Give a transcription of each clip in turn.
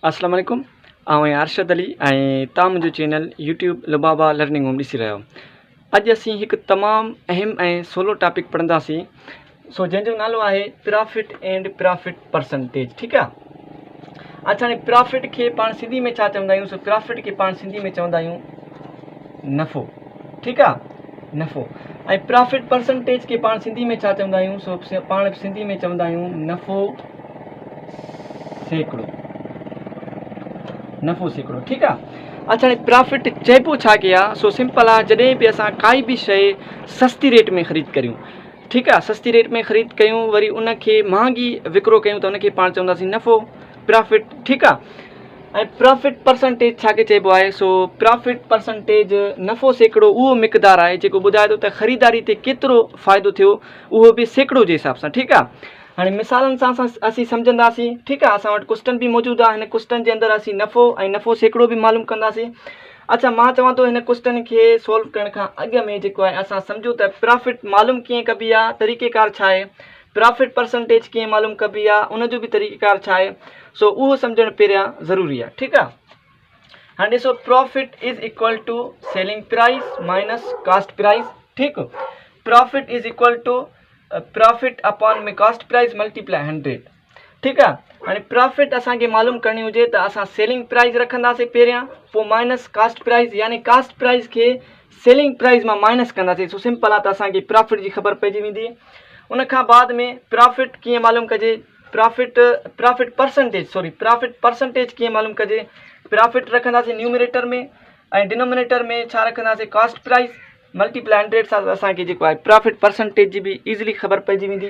अस्सलाम वालेकुम। आउं अरशद अली ऐं तव्हां मुंहिंजो चैनल यूट्यूब लुबाबा लर्निंग होम ॾिसी रहियो। अॼु असीं हिकु तमामु अहम ऐं सवलो टॉपिक पढ़ंदासीं, जंहिंजो नालो आहे प्रॉफिट एंड प्रॉफिट परसेंटेज। ठीकु आहे। अच्छा, हाणे प्रॉफिट खे पाण सिंधी में छा चवंदा आहियूं? प्रॉफिट खे पाण सिंधी में चवंदा आहियूं नफ़ो। ठीकु आहे, नफ़ो। ऐं प्रॉफिट परसेंटेज खे पाण सिंधी में छा चवंदा आहियूं? पाण सिंधी में चवंदा आहियूं नफ़ो सैकड़ो। नफ़ो सैकड़ो। ठीकु आहे। अच्छा, हाणे प्रॉफिट चइबो छा के आहे? सिंपल आहे, जॾहिं बि असां काई बि शइ सस्ती रेट में ख़रीद करियूं, ठीकु आहे, सस्ती रेट में ख़रीद कयूं, वरी उनखे महांगी विकिरो कयूं, त उनखे पाण चवंदासीं नफ़ो, प्रॉफिट। ठीकु आहे। ऐं प्रॉफिट परसेंटेज छा के चइबो आहे? प्रॉफिट परसेंटेज नफ़ो सैकड़ो उहो मिक़दारु आहे जेको ॿुधाए थो त ख़रीदारी ते केतिरो फ़ाइदो थियो, उहो बि सैकड़ो जे हिसाब सां। ठीकु आहे। हाणे मिसालनि सां असीं सम्झंदासीं। ठीकु आहे। असां वटि क्वेश्चन बि मौजूदु आहे। हिन क्वेश्चन जे अंदरि असीं नफ़ो ऐं नफ़ो सैकड़ो बि मालूम कंदासीं। अच्छा, मां चवां थो हिन क्वेश्चन खे सोल्व करण खां अॻु में जेको आहे असां सम्झूं त प्रॉफिट मालूम कीअं कबी आहे, तरीक़ेकार छा आहे, प्रॉफिट परसेंटेज कीअं मालूम कबी आहे, उनजो बि तरीक़ेकार छा आहे, उहो सम्झणु पहिरियां ज़रूरी आहे। ठीकु आहे। हाणे ॾिसो, profit is equal to selling price minus cost price. ठीकु। Profit is equal to profit upon में कास्ट प्राइस मल्टीप्लाई 100। ठीकु आहे। हाणे प्रॉफिट असांखे मालूम करणी हुजे त असां सेलिंग प्राइस रखंदासीं पहिरियां, पोइ माइनस कास्ट प्राइस, यानी कास्ट प्राइस खे सेलिंग प्राइस मां माइनस कंदासीं। सिंपल आहे, त असांखे प्रॉफिट जी ख़बर पइजी वेंदी। उन खां बाद में प्रॉफिट कीअं मालूम कजे? प्रॉफिट परसेंटेज कीअं मालूम कजे? प्रॉफिट रखंदासीं न्यूमरेटर में ऐं डिनोमिनेटर में छा रखंदासीं? कास्ट प्राइस मल्टीप्लाई 100 सां असांखे जेको आहे प्रॉफिट परसेंटेज जी बि ईज़िली ख़बर पइजी वेंदी।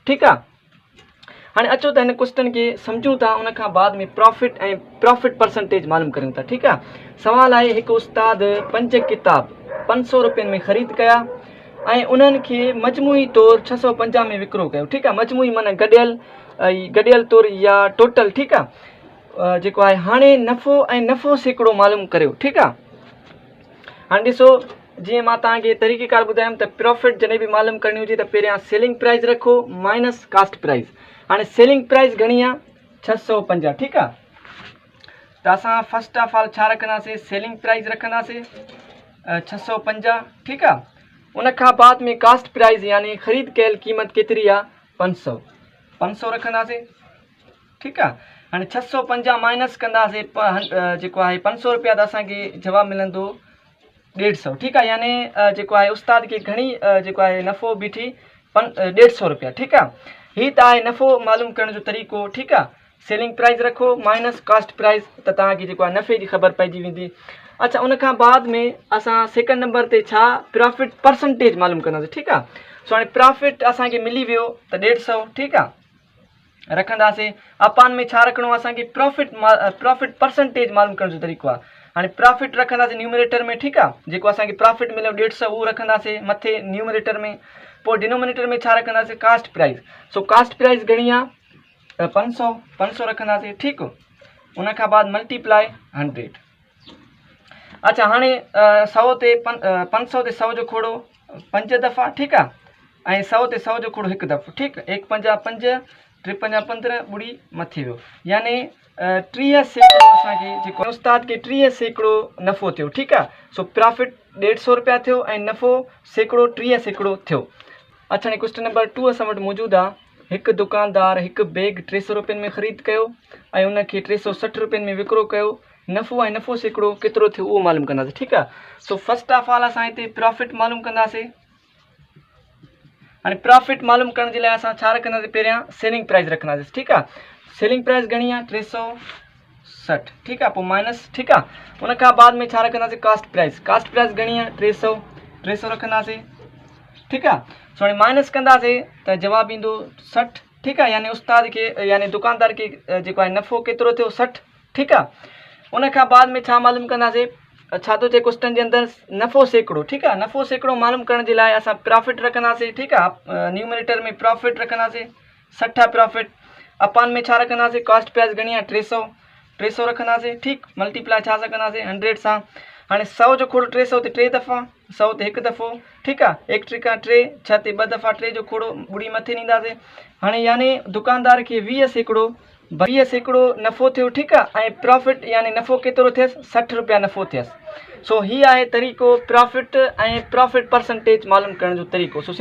ठीकु आहे। हाणे अचो त हिन क्वेश्चन खे सम्झूं था, उन खां बाद में प्रॉफिट ऐं प्रॉफिट परसेंटेज मालूम करियूं था। ठीकु आहे। सवाल आहे, हिकु उस्ताद 5 किताब 500 रुपयनि में ख़रीद कया ऐं उन्हनि खे मजमूई तौरु 650 में विकिरो कयो। ठीकु आहे। मजमूई माना गॾियल तौरु या टोटल। ठीकु आहे। जेको आहे हाणे नफ़ो ऐं नफ़ो सैकड़ो मालूम करियो। ठीकु आहे। हाणे ॾिसो, जीअं मां तव्हांखे तरीक़ेकार ॿुधायमि त प्रॉफिट जॾहिं बि मालूम करणी हुजे त पहिरियां सेलिंग प्राइस रखो माइनस कास्ट प्राइस। हाणे सेलिंग प्राइस घणी आहे? 650। ठीकु आहे। त असां फस्ट ऑफ ऑल छा रखंदासीं? सेलिंग प्राइस रखंदासीं 650। ठीकु आहे। उन खां बाद में कास्ट प्राइस यानी ख़रीद कयल क़ीमत केतिरी आहे? 500 रखंदासीं। ठीकु आहे। हाणे 650 माइनस कंदासीं जेको आहे 500 रुपया, त असांखे जवाबु मिलंदो 150। ठीकु आहे। यानी जेको आहे उस्ताद खे घणी जेको आहे नफ़ो बीठी 150 रुपया। ठीकु आहे। हीअ त आहे नफ़ो मालूम करण जो तरीक़ो। ठीकु आहे। सेलिंग प्राइस रखो माइनस कास्ट प्राइस, त तव्हांखे जेको आहे नफ़े जी ख़बर पइजी वेंदी। अच्छा, उन खां बाद में असां सेकंड नंबर ते छा? प्रॉफिट परसेंटेज मालूम कंदासीं। ठीकु आहे। हाणे प्रॉफिट असांखे मिली वियो त 150। ठीकु आहे। रखंदासीं। अपान में छा रखिणो आहे असांखे? प्रॉफिट परसेंटेज मालूम करण जो तरीक़ो आहे। हाणे प्रॉफिट रखंदासीं न्यूमरेटर में। ठीकु आहे। जेको असांखे प्रॉफिट मिलियो 150 उहो रखंदासीं मथे न्यूमरेटर में। पोइ डिनोमिनेटर में छा रखंदासीं? Cost price. कास्ट प्राइस घणी आहे? 500 रखंदासीं। ठीकु। उन खां बाद मल्टीप्लाई 100। अच्छा, हाणे 100 ते 500 ते 100 जो खोड़ो 5 दफ़ा। ठीकु आहे। ऐं 100 ते 100 जो खोड़ो 1 दफ़ो। ठीकु। 1 5 5, 3 5 15, ॿुड़ी मथे वियो, यानी 30 सैकड़ो असांखे जेको उस्ताद खे 30 सैकड़ो नफ़ो थियो। ठीकु आहे। प्रॉफिट 150 रुपया थियो ऐं नफ़ो सैकड़ो 30 सैकड़ो थियो। अच्छा, हाणे क्वेश्चन नंबर 2 असां वटि मौजूदु आहे। हिकु दुकानदार हिकु बैग 300 रुपयनि में ख़रीद कयो ऐं उनखे 360 रुपयनि में विकिरो कयो। नफ़ो ऐं नफ़ो सैकड़ो केतिरो थियो उहो मालूम कंदासीं। ठीकु आहे। फस्ट ऑफ ऑल असां हिते प्रॉफिट मालूम कंदासीं। हाणे प्रॉफिट मालूम करण जे लाइ असां छा रखंदासीं? पहिरियां सेलिंग प्राइस रखंदासीं। ठीकु आहे। सेलिंग प्राइस घणी आहे? 360। ठीकु आहे। पोइ माइनस। ठीकु आहे। उन खां बाद में छा रखंदासीं? Cost price. कास्ट प्राइस घणी आहे? 300 रखंदासीं। ठीकु आहे। हाणे माइनस कंदासीं त जवाबु ईंदो 60। ठीकु आहे। यानी उस्ताद खे यानी दुकानदार खे जेको आहे नफ़ो केतिरो थियो? 60। ठीकु आहे। उन खां बाद में छा मालूम कंदासीं? छा थो चए क्वेश्चन जे अंदरि? नफ़ो सैकड़ो। ठीकु आहे। नफ़ो सैकड़ो मालूम करण जे लाइ असां प्रॉफिट रखंदासीं। ठीकु आहे। न्यूमरेटर में प्रॉफिट रखंदासीं 60 प्रॉफिट। अपान में छा रखंदासीं? कास्ट प्राइस घणी आहे? 300 रखंदासीं। ठीकु। मल्टीप्लाई छा सां कंदासीं? 100 सां। हाणे 100 जो खोड़ो 300 ते 3 दफ़ा, 100 ते 1 दफ़ो। ठीकु आहे। 1 3 3, 6 ते 2 दफ़ा 3 जो खोड़ो ॿुड़ी मथे ॾींदासीं। हाणे यानी दुकानदार खे 20 सैकड़ो 20 सैकड़ो नफ़ो थियो, ठीकु आहे। ऐं प्रॉफिट यानी नफ़ो केतिरो थियसि, 60 रुपया नफ़ो थियसि। सो हीअ आहे तरीक़ो प्रॉफिट ऐं प्रॉफिट परसेंटेज मालूम करण जो तरीक़ो। सो